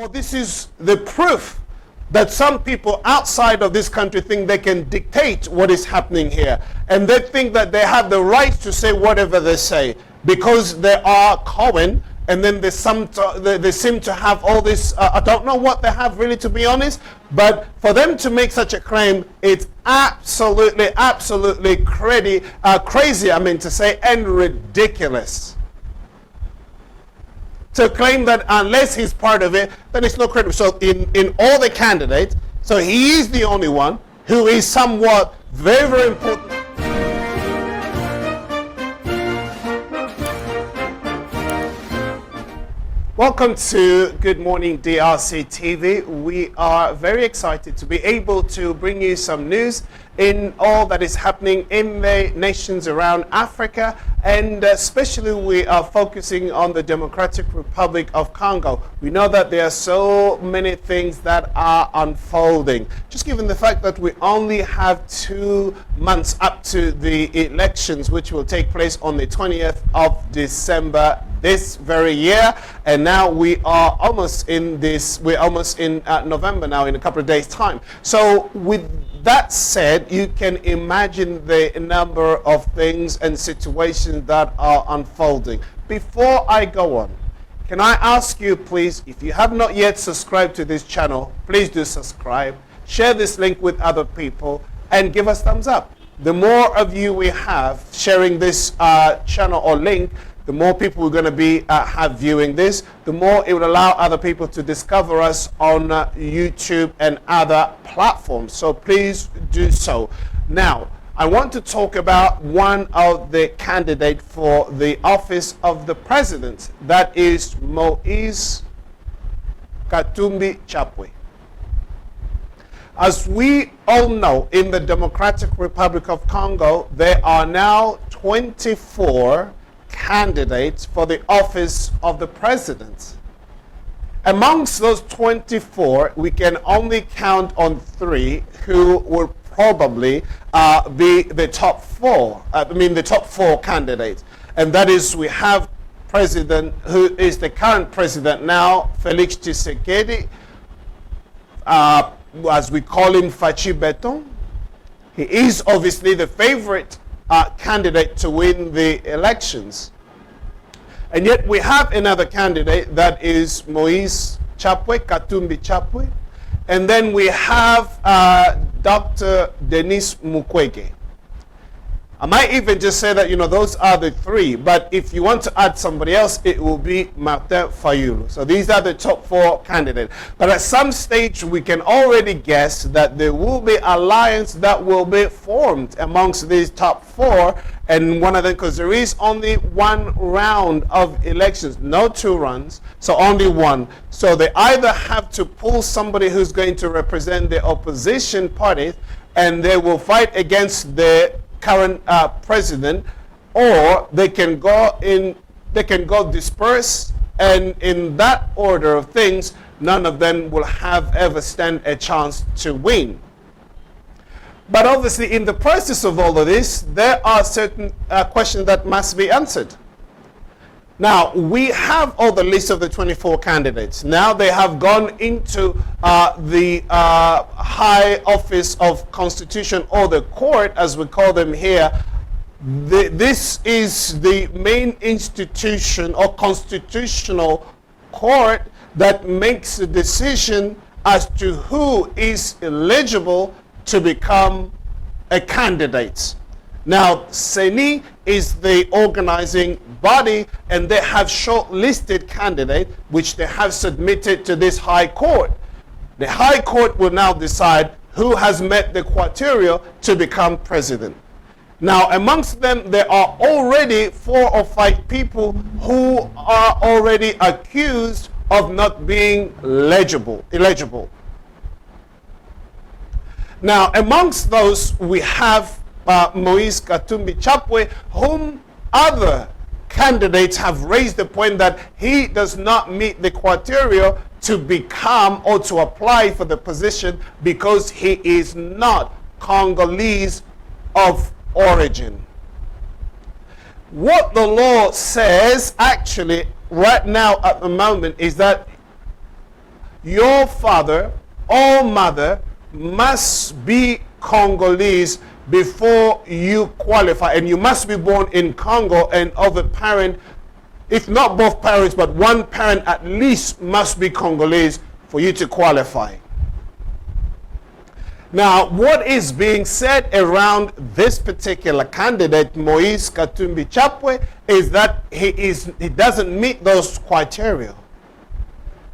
or this is the proof that some people outside of this country think they can dictate what is happening here. And they think that they have the right to say whatever they say because they are Cohen, and then they seem to have all this, I don't know what they have really, to be honest, but for them to make such a claim, it's absolutely crazy, and ridiculous. To claim that unless he's part of it, then it's not credible. So in all the candidates, so he is the only one who is somewhat very, very important. Welcome to Good Morning DRC TV. We are very excited to be able to bring you some news in all that is happening in the nations around Africa, and especially we are focusing on the Democratic Republic of Congo. We know that there are so many things that are unfolding. Just given the fact that we only have 2 months up to the elections, which will take place on the 20th of December this very year, and now we're almost in November now, in a couple of days time. So with that said, you can imagine the number of things and situations that are unfolding. Before I go on, can I ask you, please, if you have not yet subscribed to this channel, please do subscribe, share this link with other people, and give us thumbs up. The more of you we have sharing this channel or link, the more people we're going to be have viewing this, the more it will allow other people to discover us on YouTube and other platforms. So please do so. Now, I want to talk about one of the candidates for the office of the president. That is Moise Katumbi Chapwe. As we all know, in the Democratic Republic of Congo, there are now 24 candidates for the office of the president. Amongst those 24, we can only count on 3 who will probably be the top 4. The top 4 candidates, and that is, we have President, who is the current president now, Felix Tshisekedi, as we call him, Fachi Beton. He is obviously the favorite candidate to win the elections. And yet we have another candidate, that is Moise Katumbi Chapwe. And then we have Dr. Denis Mukwege. I might even just say that, those are the 3. But if you want to add somebody else, it will be Martin Fayulu. So these are the top 4 candidates. But at some stage, we can already guess that there will be alliance that will be formed amongst these top 4. And one of them, because there is only 1 round of elections, no 2 runs, so only 1. So they either have to pull somebody who's going to represent the opposition party, and they will fight against the current president, or they can go disperse, and in that order of things, none of them will have ever stand a chance to win. But obviously, in the process of all of this, there are certain questions that must be answered. Now, we have all the list of the 24 candidates. Now they have gone into the high office of constitution, or the court, as we call them here. This is the main institution or constitutional court that makes a decision as to who is eligible to become a candidate. Now, CENI is the organizing body, and they have shortlisted candidates which they have submitted to this high court. The high court will now decide who has met the criteria to become president. Now, amongst them, there are already 4 or 5 people who are already accused of not being eligible. Now, amongst those, we have Moise Katumbi Chapwe, whom other candidates have raised the point that he does not meet the criteria to become or to apply for the position because he is not Congolese of origin. What the law says actually right now at the moment is that your father or mother must be Congolese before you qualify, and you must be born in Congo, and of a parent, if not both parents, but one parent at least must be Congolese for you to qualify. Now, what is being said around this particular candidate, Moise Katumbi Chapwe, is that he doesn't meet those criteria.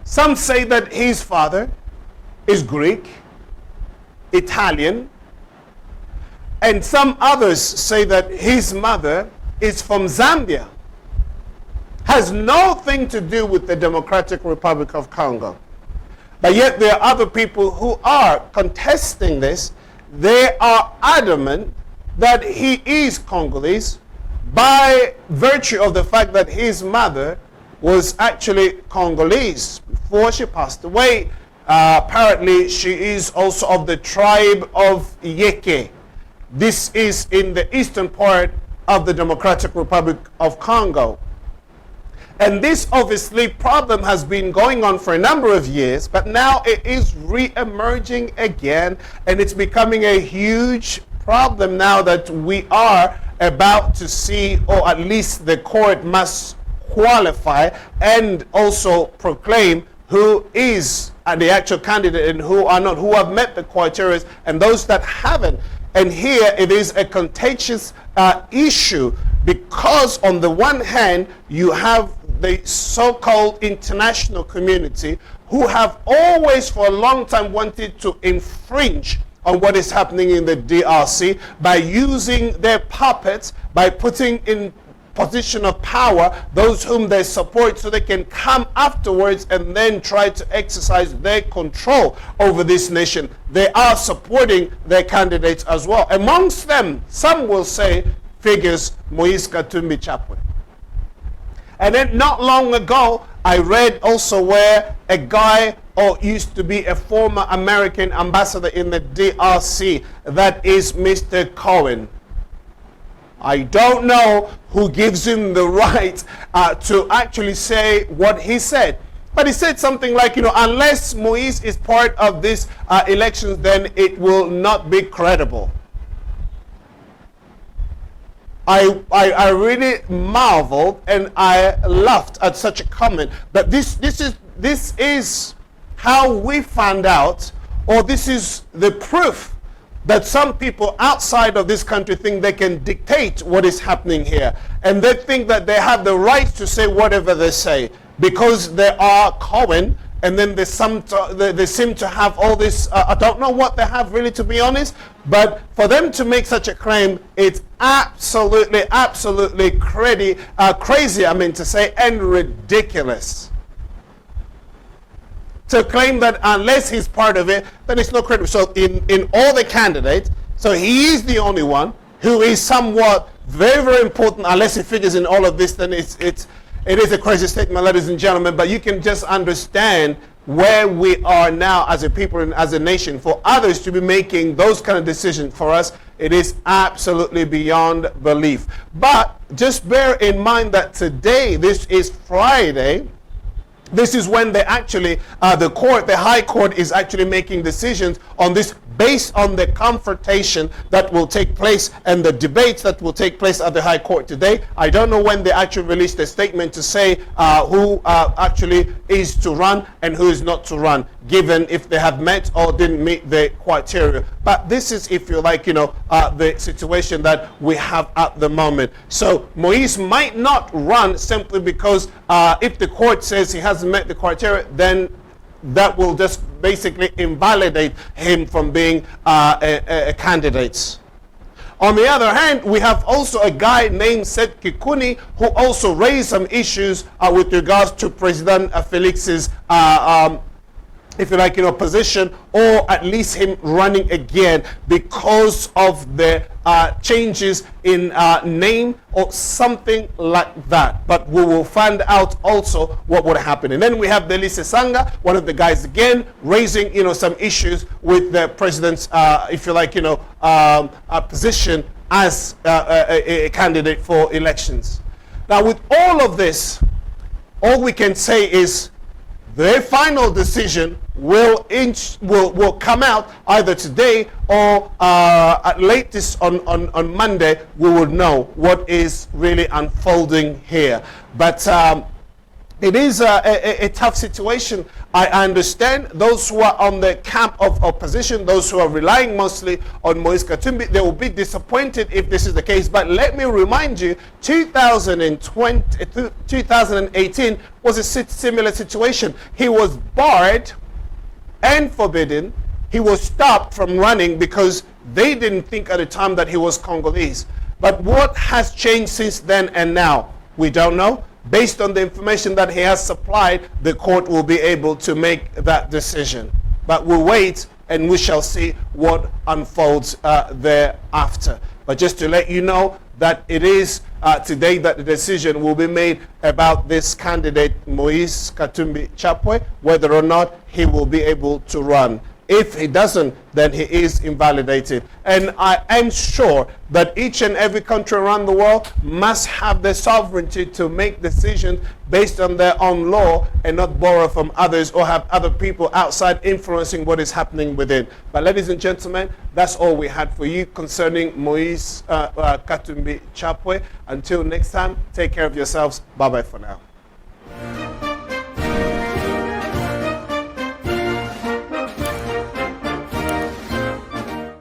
Some say that his father is Greek, Italian, and some others say that his mother is from Zambia. Has nothing to do with the Democratic Republic of Congo. But yet there are other people who are contesting this. They are adamant that he is Congolese by virtue of the fact that his mother was actually Congolese before she passed away. Apparently she is also of the tribe of Yeke. This is in the eastern part of the Democratic Republic of Congo. And this obviously problem has been going on for a number of years, but now it is re-emerging again, and it's becoming a huge problem now that we are about to see, or at least the court must qualify and also proclaim who is the actual candidate and who are not, who have met the criteria, and those that haven't. And here it is a contentious issue, because on the one hand you have the so-called international community who have always for a long time wanted to infringe on what is happening in the DRC by using their puppets, by putting in position of power those whom they support, so they can come afterwards and then try to exercise their control over this nation. They are supporting their candidates as well. Amongst them, some will say, figures Moise Katumbi Chapwe. And then not long ago, I read also where a guy used to be a former American ambassador in the DRC, that is Mr. Cohen. I don't know who gives him the right to actually say what he said. But he said something like, unless Moise is part of this elections, then it will not be credible. I really marveled and I laughed at such a comment. But this is how we found out, or this is the proof that some people outside of this country think they can dictate what is happening here. And they think that they have the right to say whatever they say because they are Cohen, and then they seem to have all this, I don't know what they have really, to be honest, but for them to make such a claim, it's absolutely crazy, and ridiculous. To claim that unless he's part of it, then it's not credible. So in all the candidates, so he is the only one who is somewhat very important. Unless he figures in all of this, then it is a crazy statement, ladies and gentlemen. But you can just understand where we are now as a people and as a nation. For others to be making those kind of decisions, for us, it is absolutely beyond belief. But just bear in mind that today, this is Friday. This is when they actually, the High Court is actually making decisions on this based on the confrontation that will take place and the debates that will take place at the High Court today. I don't know when they actually released a statement to say who actually is to run and who is not to run, given if they have met or didn't meet the criteria. But this is, if you like, the situation that we have at the moment. So Moise might not run simply because if the court says he hasn't met the criteria, then that will just basically invalidate him from being a candidate. On the other hand, we have also a guy named Seth Kikuni who also raised some issues with regards to President Felix's if you like, position, or at least him running again because of the changes in name or something like that. But we will find out also what would happen. And then we have Delise Sanga, one of the guys again, raising, some issues with the president's, if you like, position as a candidate for elections. Now, with all of this, all we can say is, Their final decision will come out either today or at latest on Monday. We will know what is really unfolding here. But it is a tough situation. I understand those who are on the camp of opposition, those who are relying mostly on Moise Katumbi, they will be disappointed if this is the case. But let me remind you, 2018 was a similar situation. He was barred and forbidden. He was stopped from running because they didn't think at the time that he was Congolese. But what has changed since then and now? We don't know. Based on the information that he has supplied, the court will be able to make that decision. But we'll wait and we shall see what unfolds thereafter. But just to let you know that it is today that the decision will be made about this candidate, Moise Katumbi Chapwe, whether or not he will be able to run. If he doesn't, then he is invalidated. And I am sure that each and every country around the world must have the sovereignty to make decisions based on their own law and not borrow from others or have other people outside influencing what is happening within. But ladies and gentlemen, that's all we had for you concerning Moise Katumbi Chapwe. Until next time, take care of yourselves. Bye-bye for now.